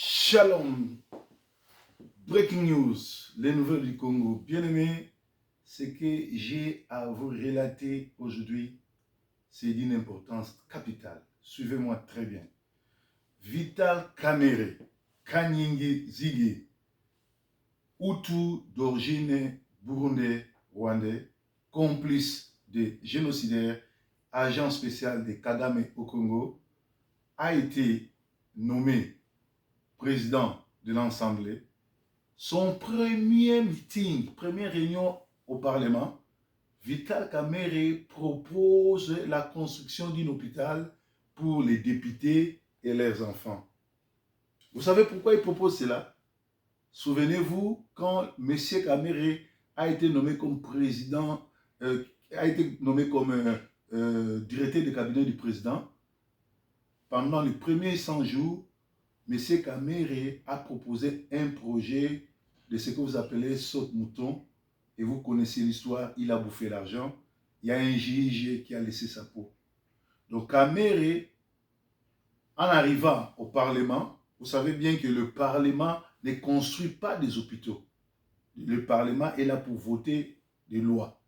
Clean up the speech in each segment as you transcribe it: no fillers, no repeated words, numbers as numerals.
Shalom, breaking news, les nouvelles du Congo. Bien-aimés, ce que j'ai à vous relater aujourd'hui, c'est d'une importance capitale. Suivez-moi très bien. Vital Kamerhe, Kanyingi Zigi, Hutu d'origine burundais, rwandais, complice des génocidaires, agent spécial de Kagame au Congo, a été nommé président de l'Assemblée. Son premier meeting, première réunion au Parlement, Vital Kamerhe propose la construction d'un hôpital pour les députés et leurs enfants. Vous savez pourquoi il propose cela? Souvenez-vous, quand M. Kamerhe a été nommé comme président, a été nommé comme directeur de cabinet du président, pendant les premiers 100 jours, M. Kamerhe a proposé un projet de ce que vous appelez saute-mouton. Et vous connaissez l'histoire, il a bouffé l'argent. Il y a un juge qui a laissé sa peau. Donc Kamerhe, en arrivant au Parlement, vous savez bien que le Parlement ne construit pas des hôpitaux. Le Parlement est là pour voter des lois.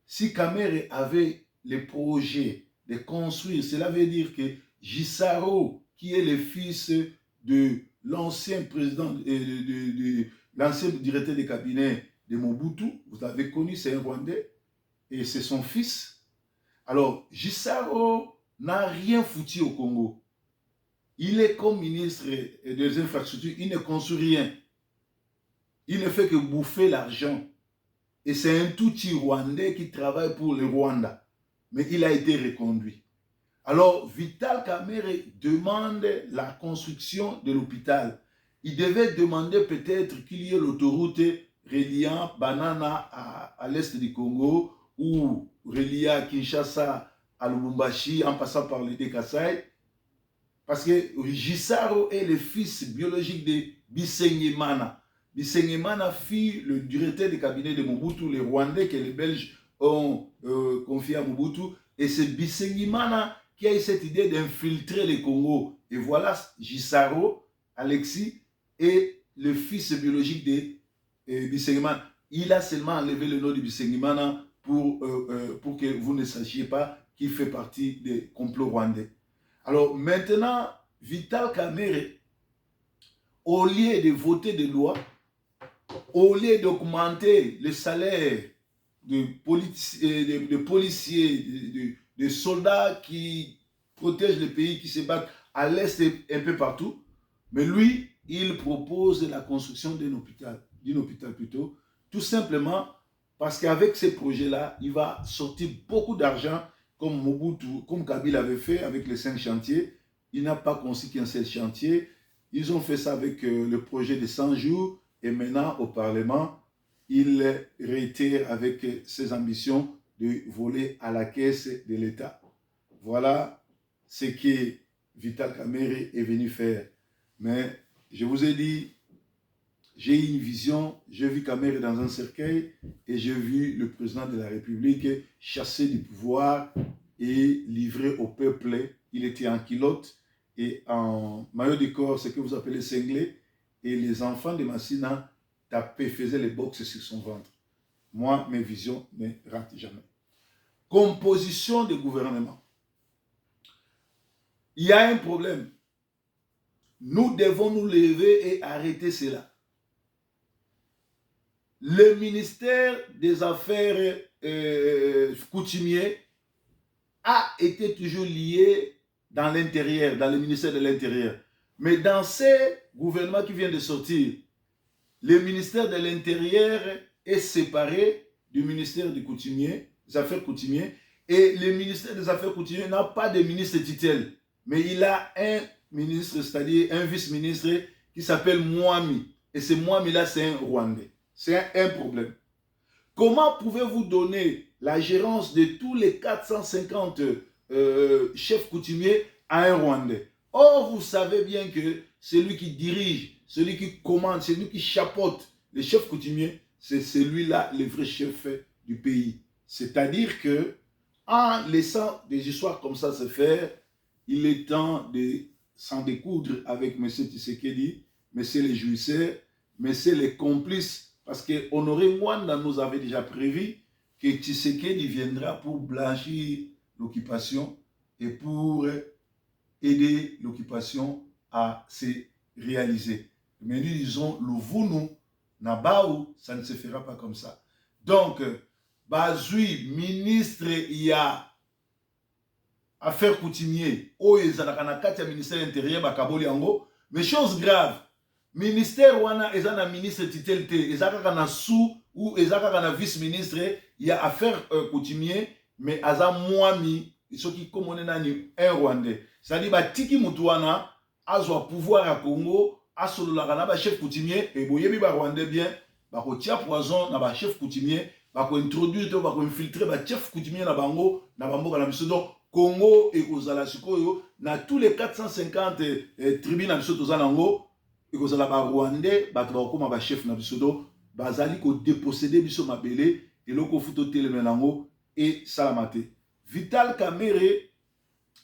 Si Kamerhe avait les projets de construire, cela veut dire que Gisaro, qui est le fils de l'ancien président, de l'ancien directeur de cabinet de Mobutu, vous avez connu, c'est un Rwandais, et c'est son fils. Alors, Gisaro n'a rien foutu au Congo. Il est comme ministre des infrastructures, il ne construit rien. Il ne fait que bouffer l'argent. Et c'est un tout-petit Rwandais qui travaille pour le Rwanda. Mais il a été reconduit. Alors, Vital Kamerhe demande la construction de l'hôpital. Il devait demander peut-être qu'il y ait l'autoroute reliant Banana à l'est du Congo ou reliant Kinshasa à Lubumbashi en passant par le Kasai. Parce que Gisaro est le fils biologique de Bisengimana. Bisengimana fut le directeur de cabinet de Mobutu, les Rwandais que les Belges ont confié à Mobutu. Et c'est Bisengimana qui a eu cette idée d'infiltrer le Congo. Et voilà Gisaro, Alexis, est le fils biologique de Bisengimana. Il a seulement enlevé le nom de Bisengimana pour que vous ne sachiez pas qu'il fait partie des complots rwandais. Alors maintenant, Vital Kamerhe, au lieu de voter des lois, au lieu d'augmenter le salaire de policiers, de soldats qui protègent le pays, qui se battent à l'est et un peu partout, mais lui, il propose la construction d'un hôpital plutôt, tout simplement parce qu'avec ces projets-là, il va sortir beaucoup d'argent comme Mobutu, comme Kabila avait fait avec les 5 chantiers. Il n'a pas construit qu'un seul chantier. Ils ont fait ça avec le projet de 100 jours. Et maintenant, au Parlement, il réitère avec ses ambitions de voler à la caisse de l'État. Voilà ce que Vital Kamerhe est venu faire. Mais je vous ai dit, j'ai eu une vision, j'ai vu Kamerhe dans un cercueil et j'ai vu le président de la République chassé du pouvoir et livré au peuple. Il était en culotte et en maillot de corps, ce que vous appelez cinglé, et les enfants de Massina tapaient, faisaient les boxes sur son ventre. Moi, mes visions ne ratent jamais. Composition de gouvernement. Il y a un problème. Nous devons nous lever et arrêter cela. Le ministère des Affaires coutumières a été toujours lié dans l'intérieur, dans le ministère de l'Intérieur. Mais dans ces gouvernements qui viennent de sortir, le ministère de l'Intérieur est séparé du ministère des Affaires coutumières, et le ministère des Affaires coutumières n'a pas de ministre tutelle, mais il a un ministre, c'est-à-dire un vice-ministre qui s'appelle Mwami. Et ce Mwami-là, c'est un Rwandais. C'est un problème. Comment pouvez-vous donner la gérance de tous les 450 chefs coutumiers à un Rwandais? Or, vous savez bien que celui qui dirige, celui qui commande, celui qui chapeaute les chefs coutumiers, c'est celui-là le vrai chef du pays. C'est-à-dire que, en laissant des histoires comme ça se faire, il est temps de s'en découdre avec M. Tshisekedi, M. les jouisseurs, M. les complices, parce que Honoré Mwanda nous avait déjà prévu que Tshisekedi viendra pour blanchir l'occupation et pour aider l'occupation à se réaliser. Mais nous disons, le Vounou, Nabaou, ça ne se fera pas comme ça. Donc, Bazui, ministre, il y a affaires coutumier, ministère intérieur, mais chose grave, ministère wana ezana ministre titelte, ezaka na sous ou ezaka na vice-ministre, il y a affaires coutumier, mais aza mwami, ceux qui commandent nani un Rwandais. C'est-à-dire batiki mutuana azwa pouvoir à Congo, asololaka na ba chef coutumier et boyebi ba Rwandais bien, ba ko tia poison na ba chef coutumier, ba ko introduire to ba ko infiltrer ba chef coutumier na bango na bamboka na biso. Donc Congo et Kozala Sikoyo, na tous les 450 tribus na biso tozanango, et Kozala ba Rwandais, ba tobakoma ba chef na biso do, bazali ko déposséder biso mabele et loko futo telemenango et salamate. Vital Kamerhe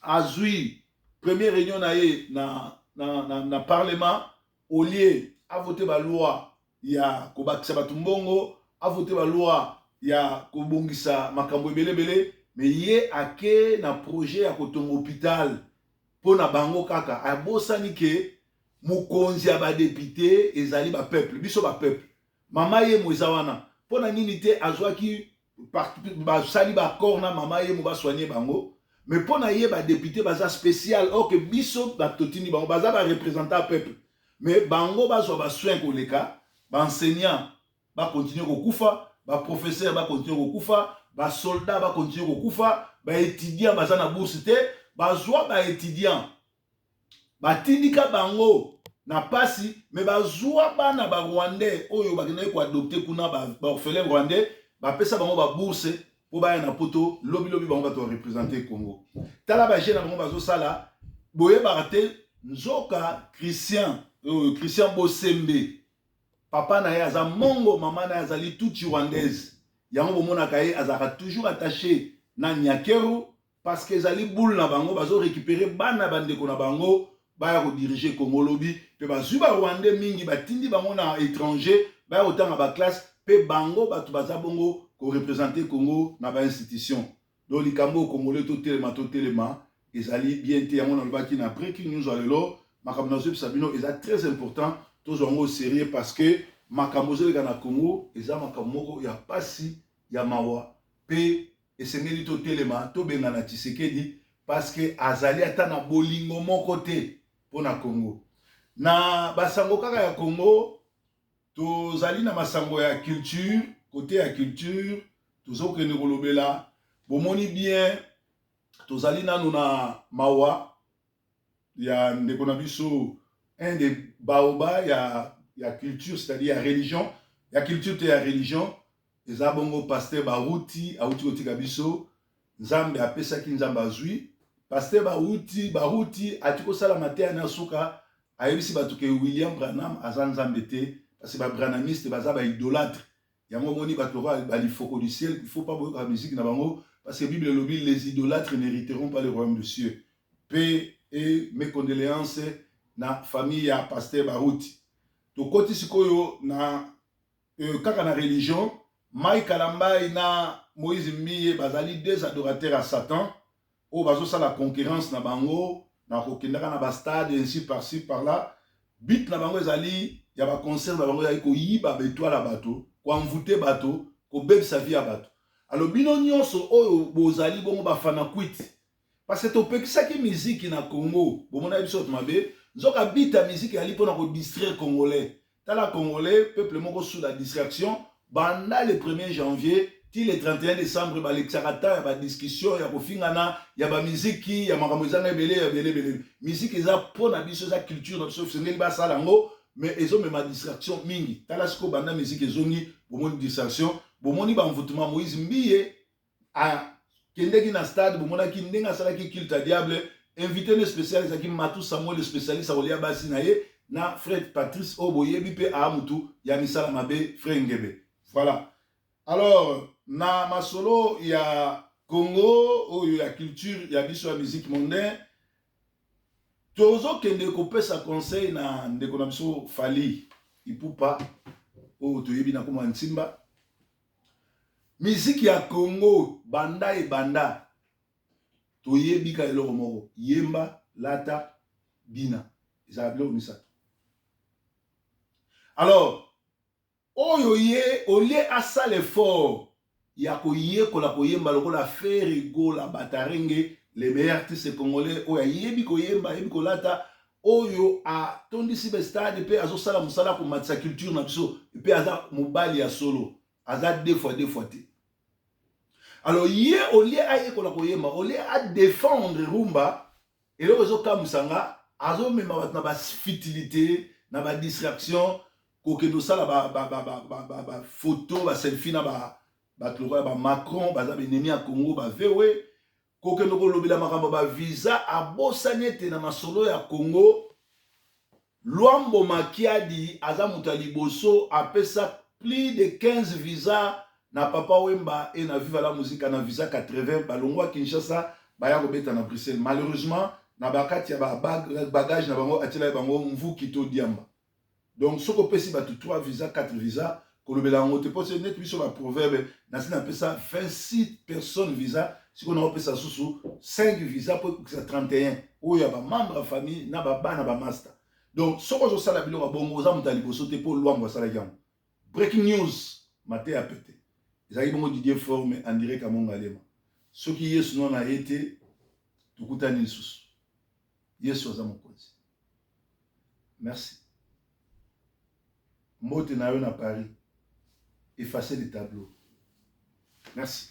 azui première réunion na parlement au lieu a voté ba loi ya kobakisa batumbongo, a voté ba loi ya kobongisa makambo ebele. Mais yé ake na projet à kotonga hôpital pour na bango kaka a bosani ke mokonzi ya ba député ezali ba peuple biso ba peuple mama ye mozawana pour na nini te azwaki ba sali ba corna mama ye mo ba soigner bango mais pour na ye ba député baza spécial or que biso ba totini bango baza ba représentant peuple mais bango bazwa ba soin koleka ba enseignant ba continuer kokufa ba professeur ba continuer kokufa ba soldat ba continuer kokufa ba étudiant baza na bourse te bazwa ba étudiant ba tindika bango na pasi mais bazwa bana ba Rwandais oyo bakende ko adopter kuna ba orphelin Rwandais ba pesa bango ba bourse po ba na poto lobi bango ba to représenter Congo tala ba jeune bango bazo sala boye ba te nzoka Christian Bosembe papa na ye aza mongo mama na azali tout rwandaise yango bomona kaye azaka toujours attaché na Nyakeru parce que ezali boule na bango bazo récupérer bana bandeko na bango baya ko diriger Congo lobi pe bazwi ba Rwandais mingi batindi bango na étranger baya otanga ba classe pe bango batu baza bongo ko représenter Congo na ba institution do likambo congolais to telema ezali bien te yango na lobaki na breaking news alelo makambo na zo sabino eza très important to zongo sérieux parce que makambo zo na Congo eza makambo moko ya pasi ya mawa pe esengeli to telema to benga na Tshisekedi parce que azali ata na bolingo moko te pona Congo na basango kaka ya Congo tozali na masango ya culture côté ya culture tozokende kolobela bomoni bien tozali nanu na mawa ya ndeko na biso un des baoba ya culture c'est-à-dire ya religion ya culture te ya religion eza bongo pasteur Baruti auti kotika biso nzambe apesaki nzambe azwi pasteur Baruti atiko sala matin na suka ayebisi bato ke William Branham aza nzambe te parce que ba branhamiste baza ba idolâtre yango moni bato ba lifoko du ciel il faut pas boka la musique na bango parce que Bible lobi les idolâtres n'hériteront pas le royaume des cieux. Paix et mes condoléances na famille ya pasteur Baruti to koti sikoyo na kaka na religion Mike Kalambai na Moïse Miye bazali deux adorateurs à Satan o bazo sa la concurrence na bango na kokendaka na ba stade ainsi par-ci par-là bit na bango ezali ya ba concert na bango ezali ko yiba beto la bato ko envoûter bato ko bebisa vie ya bato alors bino nyonso oyo bozali bongo ba fana kwiti parce que topekisaki musique na Congo bomona biso mabe nzoka bita musique ali pona ko distraire congolais tala congolais peuple moko sous la distraction banda le 1er janvier ti le 31 décembre ba lexarata ya ba discussion ya kofingana ya ba musique ya makambo ezanga ebele musique eza pona biso za culture na biso sengeli ba sala ngo mais ezo mema distraction mingi tala siko banda musique ezongi bomoni distraction bomoni ba envoûtement Moïse Mbiye a kendeki na stade bomonaki ndenga salaki culte diable invité le spécialiste qui Matou Samuel le spécialiste a olia basi na ye na frère Patrice Oboyebi pe a mutu ya misala mabe frère Ngebe. Voilà. Alors na masolo ya Congo ou ya culture ya biso ya musique mondaine tozo kende kopesa conseil na ndeko na biso Fally Ipupa o toyebi na koma Ntimba. Miziki ya Congo banda e banda toyebi ka eloko moko yemba lata bina eza biloko misato. Alors oyo ye olie asala l'effort ya koyekola koyemba lokola faire egola batarenge les meilleurs artistes congolais oyo ayebi koyemba ayebi kolata oyo atondisi bestade mpe azosala mosala komatisa culture na biso mpe aza mobali ya solo aza deux fois te. Alors ye olie ayekola koyemba olie a défendre rumba eloko ezokamwisanga azomema bato na bafutilité na badistraction kokende osala photo baselfie na bato lokola bamacron baza benemi ya Congo bavewe kokende kolobela makambo bavisa abosani ete na masolo ya Congo Luambo Makiadi aza moto ya liboso apesa plus de 15 visa na Papa Wemba et na Viva la Musique na visa 80 balongwa Kinshasa baya kobeta na Bruxelles. Malheureusement na bakati ya bagage na bango atila bango mvuki to diamba. Donc soko pesi batu 3 visa 4 visa kolobela ngo te pose net biso ba proverbe na sina pesa 26 personnes visa siko na pesa susu 5 visa pour 31 oyo ba membre de famille na ba bana ba master. Donc soko zo sala biloko bongo za mutali boso te pour Luambo sala yango. Breaking news maté a pété. Ezali bongo Didier Forme en direct à Mongalema. Soki Yesu non a été tukutani lisusu. Yesu aza mokonzi. Merci. Mbote na yo na Paris. Effacer les tableaux. Merci.